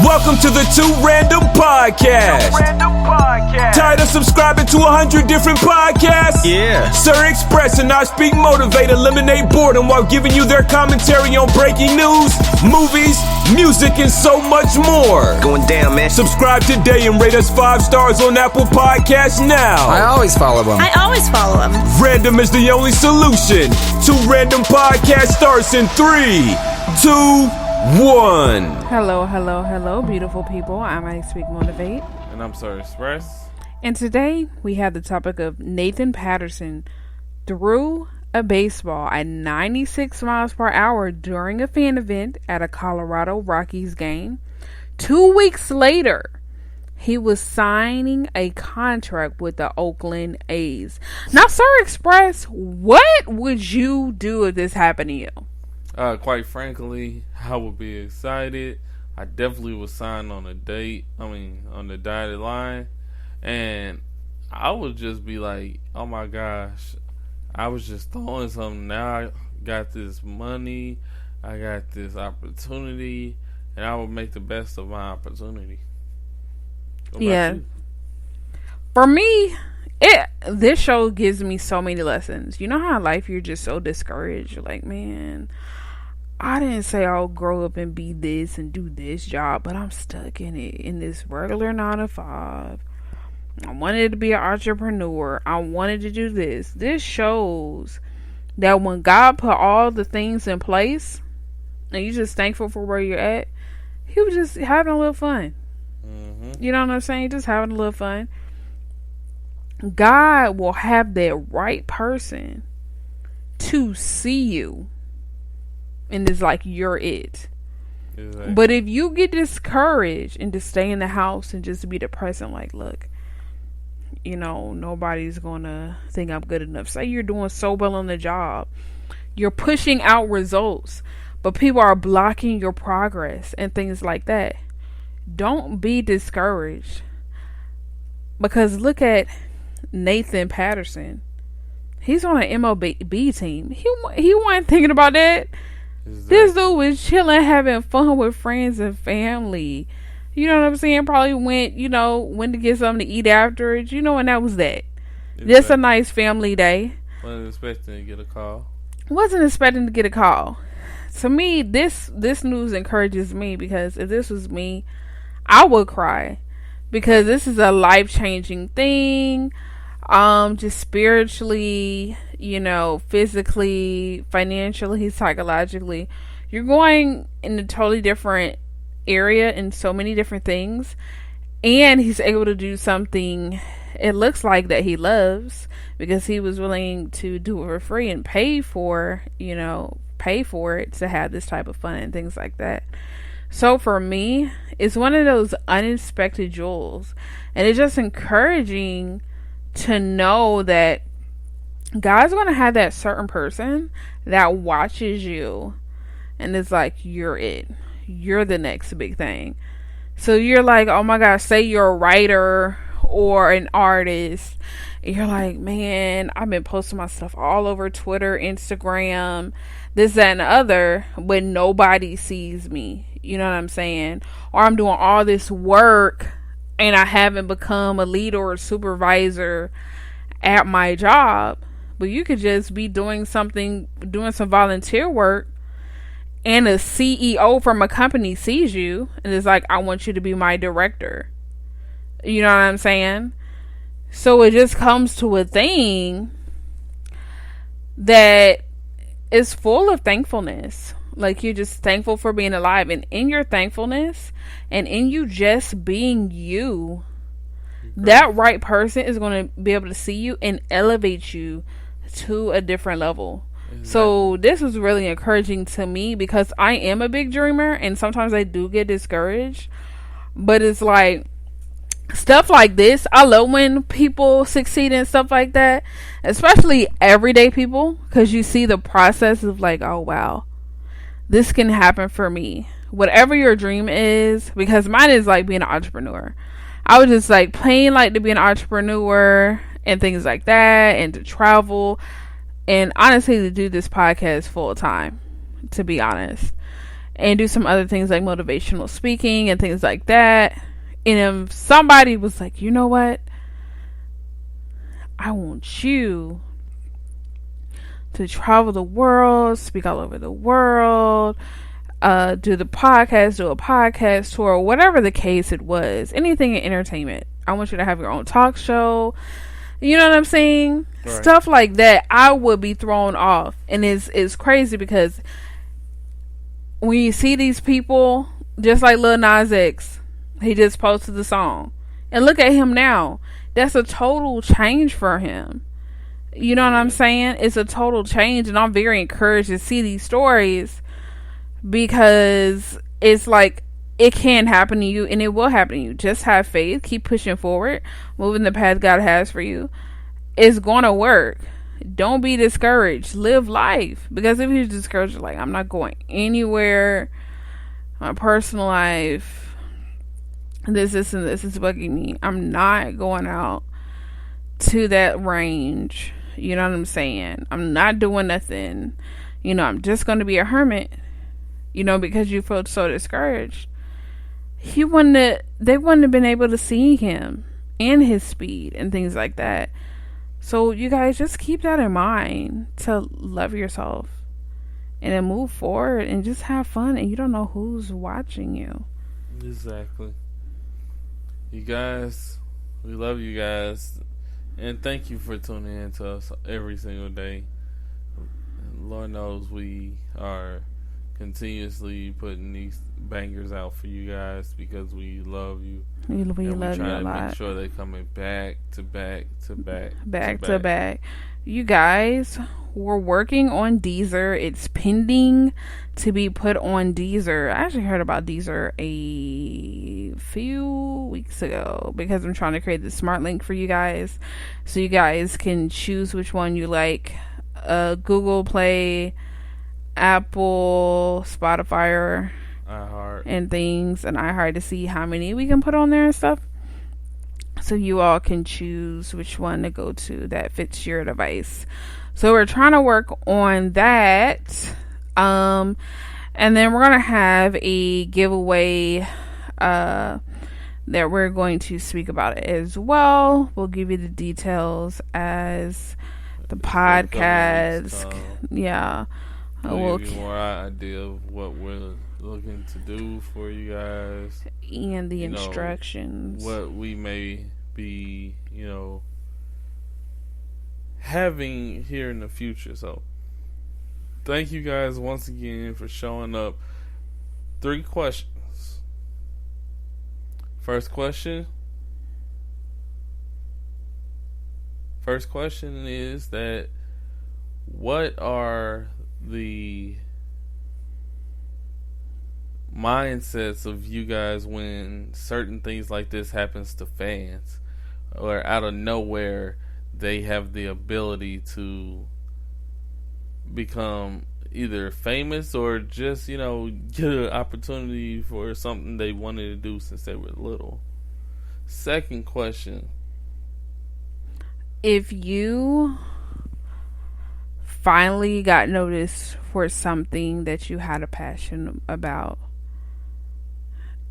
Welcome to the Two Random Podcast. Tired of subscribing to 100 different podcasts? Yeah. Sir Express and I Speak Motivate eliminate boredom while giving you their commentary on breaking news, movies, music, and so much more. Going down, man. Subscribe today and rate us 5 stars on Apple Podcasts now. I always follow them. Random is the only solution. Two Random Podcast starts in 3, 2, 1. Hello, beautiful people. I'm I Speak Motivate. And I'm Sir Express. And today we have the topic of Nathan Patterson threw a baseball at 96 miles per hour during a fan event at a Colorado Rockies game. 2 weeks later, he was signing a contract with the Oakland A's. Now, Sir Express, what would you do if this happened to you? Quite frankly, I would be excited. I definitely would sign on the dotted line. And I would just be like, oh my gosh, I was just throwing something. Now I got this money, I got this opportunity, and I would make the best of my opportunity. What about you? For me, this show gives me so many lessons. You know how in life you're just so discouraged? You're like, man, I didn't say I'll grow up and be this and do this job, but I'm stuck in it, in this regular 9 to 5. I wanted to be an entrepreneur. I wanted to do this. This shows that when God put all the things in place and you're just thankful for where you're at, He was just having a little fun. Mm-hmm. You know what I'm saying? Just having a little fun. God will have that right person to see you. And it's like you're it. Exactly. But if you get discouraged and just stay in the house and just be depressed and like, look, you know, nobody's gonna think I'm good enough. Say you're doing so well on the job, you're pushing out results, but people are blocking your progress and things like that. Don't be discouraged, because look at Nathan Patterson. He's on an MLB team. He wasn't thinking about that. Exactly. This dude was chilling, having fun with friends and family. You know what I'm saying? Probably went to get something to eat after it. And that was that. Exactly. Just a nice family day. Wasn't expecting to get a call. Wasn't expecting to get a call. To me, this news encourages me, because if this was me, I would cry, because this is a life-changing thing. Just spiritually, physically, financially, psychologically, you're going in a totally different area in so many different things, and he's able to do something it looks like that he loves, because he was willing to do it for free and pay for it to have this type of fun and things like that. So for me, it's one of those unexpected jewels, and it's just encouraging to know that God's going to have that certain person that watches you and it's like, you're it. You're the next big thing. So you're like, oh my gosh, say you're a writer or an artist, and you're like, man, I've been posting my stuff all over Twitter, Instagram, this, that, and the other, but nobody sees me. You know what I'm saying? Or I'm doing all this work and I haven't become a lead or a supervisor at my job. But you could just be doing some volunteer work, and a CEO from a company sees you and is like, I want you to be my director. You know what I'm saying? So it just comes to a thing that is full of thankfulness. Like, you're just thankful for being alive. And in your thankfulness and in you just being you, that right person is going to be able to see you and elevate you to a different level. Exactly. So this was really encouraging to me, because I am a big dreamer and sometimes I do get discouraged. But it's like, stuff like this, I love when people succeed and stuff like that, especially everyday people, because you see the process of like, oh wow, this can happen for me. Whatever your dream is, because mine is like being an entrepreneur. I was just like plain like to be an entrepreneur and things like that, and to travel, and honestly to do this podcast full time, to be honest. and do some other things like motivational speaking and things like that. And if somebody was like, you know what, I want you to travel the world, speak all over the world, do a podcast tour, whatever the case it was, anything in entertainment. I want you to have your own talk show. You know what I'm saying? Right. Stuff like that, I would be thrown off. And it's crazy because when you see these people, just like Lil Nas X, he just posted the song. And look at him now. That's a total change for him. You know what I'm saying? It's a total change. And I'm very encouraged to see these stories because it's like it can happen to you and it will happen to you. Just have faith. Keep pushing forward. Moving the path God has for you. It's going to work. Don't be discouraged. Live life. Because if you're discouraged, you're like, I'm not going anywhere. My personal life, this is bugging me. I'm not going out to that range. You know what I'm saying? I'm not doing nothing. You know, I'm just going to be a hermit. You know, because you feel so discouraged. They wouldn't have been able to see him and his speed and things like that. So you guys just keep that in mind, to love yourself and then move forward and just have fun, and you don't know who's watching you. Exactly. You guys, we love you guys, and thank you for tuning in to us every single day. Lord knows we are continuously putting these bangers out for you guys because we love you. We love you a lot. Trying to make sure they're coming back to back. You guys, we're working on Deezer. It's pending to be put on Deezer. I actually heard about Deezer a few weeks ago because I'm trying to create the smart link for you guys so you guys can choose which one you like. Google Play, Apple, Spotify, iHeart, and things, and iHeart, to see how many we can put on there and stuff. So you all can choose which one to go to that fits your device. So we're trying to work on that. And then we're going to have a giveaway that we're going to speak about it as well. We'll give you the details as the podcast. Yeah. We'll give you more idea of what we're looking to do for you guys. And the instructions. What we may be, having here in the future. So, thank you guys once again for showing up. 3 questions. First question is that what are the mindsets of you guys when certain things like this happens to fans, or out of nowhere they have the ability to become either famous or just get an opportunity for something they wanted to do since they were little? Second question: if you finally got noticed for something that you had a passion about,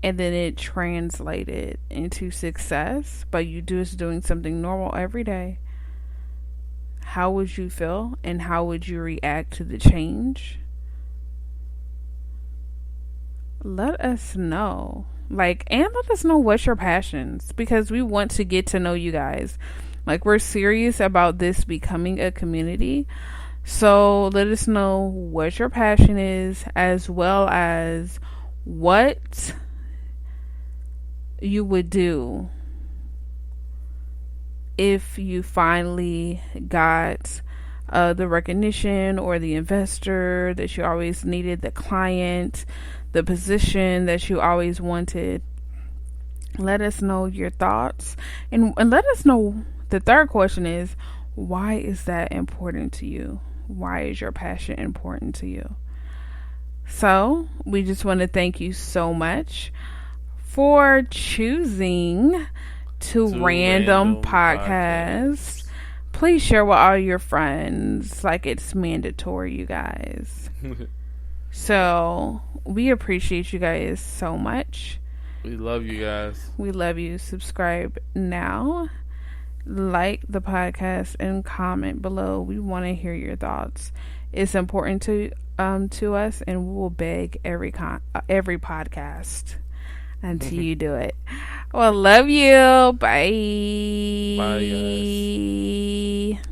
and then it translated into success, but you just doing something normal every day, how would you feel and how would you react to the change? Let us know. And let us know what's your passions, because we want to get to know you guys. We're serious about this becoming a community. So let us know what your passion is, as well as what you would do if you finally got the recognition or the investor that you always needed, the client, the position that you always wanted. Let us know your thoughts, and let us know. The third question is, why is that important to you? Why is your passion important to you? So we just want to thank you so much for choosing to random podcasts. Please share with all your friends. It's mandatory, you guys. So we appreciate you guys so much. We love you guys. We love you. Subscribe now. Like the podcast and comment below. We want to hear your thoughts. It's important to us, and we will beg every podcast until you do it. Well, love you. Bye. Bye, guys.